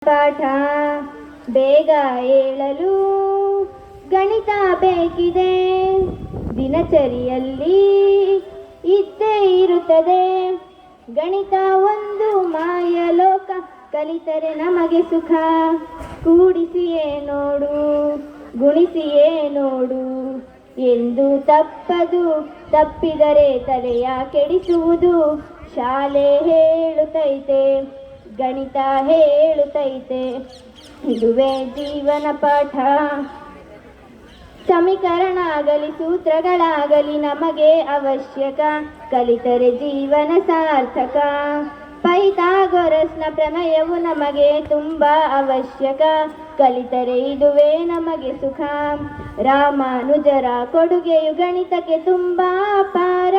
ಪಾಠ ಬೇಗ ಏಳಲು ಗಣಿತ ಬೇಕಿದೆ. ದಿನಚರಿಯಲ್ಲಿ ಇದ್ದೇ ಇರುತ್ತದೆ. ಗಣಿತ ಒಂದು ಮಾಯಲೋಕ, ಕಲಿತರೆ ನಮಗೆ ಸುಖ. ಕೂಡಿಸಿಯೇ ನೋಡು, ಗುಣಿಸಿಯೇ ನೋಡು ಎಂದು ತಪ್ಪದು. ತಪ್ಪಿದರೆ ತಲೆಯ ಕೆಡಿಸುವುದು. ಶಾಲೆ ಹೇಳುತ್ತೈತೆ, ಗಣಿತ ಹೇಳುತ್ತೈತೆ, ಇದುವೇ ಜೀವನ ಪಾಠ. ಸಮೀಕರಣ ಆಗಲಿ ಸೂತ್ರಗಳಾಗಲಿ ನಮಗೆ ಅವಶ್ಯಕ, ಕಲಿತರೆ ಜೀವನ ಸಾರ್ಥಕ. ಪೈಥಾಗೊರಸ್ನ ಪ್ರಮೇಯವು ನಮಗೆ ತುಂಬ ಅವಶ್ಯಕ, ಕಲಿತರೆ ಇದುವೇ ನಮಗೆ ಸುಖ. ರಾಮಾನುಜರ ಕೊಡುಗೆಯು ಗಣಿತಕ್ಕೆ ತುಂಬ ಅಪಾರ,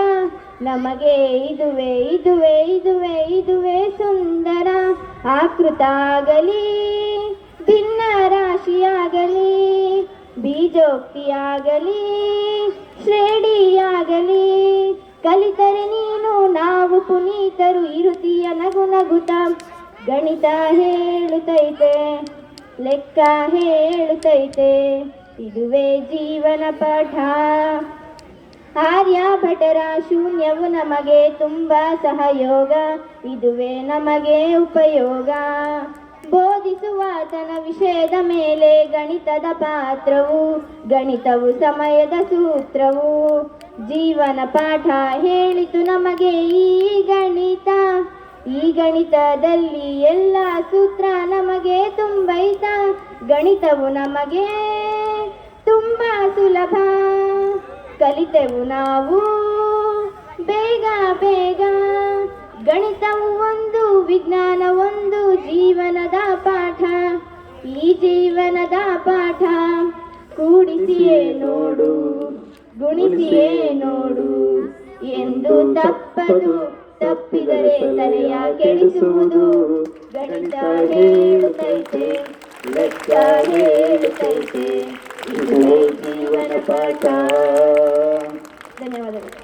ನಮಗೆ ಇದುವೇ ಇದುವೇ ಇದುವೇ ಇದುವೇ ಸುಂದರ. ಆಕೃತ ಆಗಲಿ ಭಿನ್ನ ರಾಶಿಯಾಗಲಿ, ಬೀಜೋಕ್ತಿಯಾಗಲಿ ಶ್ರೇಣಿಯಾಗಲಿ, ಕಲಿತರೆ ನೀನು ನಾವು ಪುನೀತರು ಇರುತ್ತೀಯ ನಗು ನಗುತ್ತ. ಗಣಿತ ಹೇಳುತ್ತೈತೆ, ಲೆಕ್ಕ ಹೇಳುತ್ತೈತೆ, ಇದುವೇ ಜೀವನ ಪಾಠ. ಆರ್ಯಭಟರ ಶೂನ್ಯವು ನಮಗೆ ತುಂಬ ಸಹಯೋಗ, ಇದುವೇ ನಮಗೆ ಉಪಯೋಗ. ಬೋಧಿಸುವಾತನ ವಿಷಯದ ಮೇಲೆ ಗಣಿತದ ಪಾತ್ರವು, ಗಣಿತವು ಸಮಯದ ಸೂತ್ರವು. ಜೀವನ ಪಾಠ ಹೇಳಿತು ನಮಗೆ ಈ ಗಣಿತ. ಈ ಗಣಿತದಲ್ಲಿ ಎಲ್ಲ ಸೂತ್ರ ನಮಗೆ ತುಂಬೈತ. ಗಣಿತವು ನಮಗೆ ತುಂಬ ಸುಲಭ, ಕಲಿತೆವು ನಾವು ಬೇಗ ಬೇಗ. ಗಣಿತವು ಒಂದು, ವಿಜ್ಞಾನ ಒಂದು, ಜೀವನದ ಪಾಠ. ಈ ಜೀವನದ ಪಾಠ ಕೂಡಿಸಿಯೇ ನೋಡು, ಗುಣಿಸಿಯೇ ನೋಡು ಎಂದು ತಪ್ಪದು. ತಪ್ಪಿದರೆ ತಲೆಯ ಕೆಡಿಸುವುದು. ಗಣಿತ ಹೇಳುತ್ತೈತೆ, ಲೆಕ್ಕ ಹೇಳುತ್ತೈತೆ, ಇದುವೇ ಜೀವನ ಪಾಠ. ಧನ್ಯವಾದಗಳು.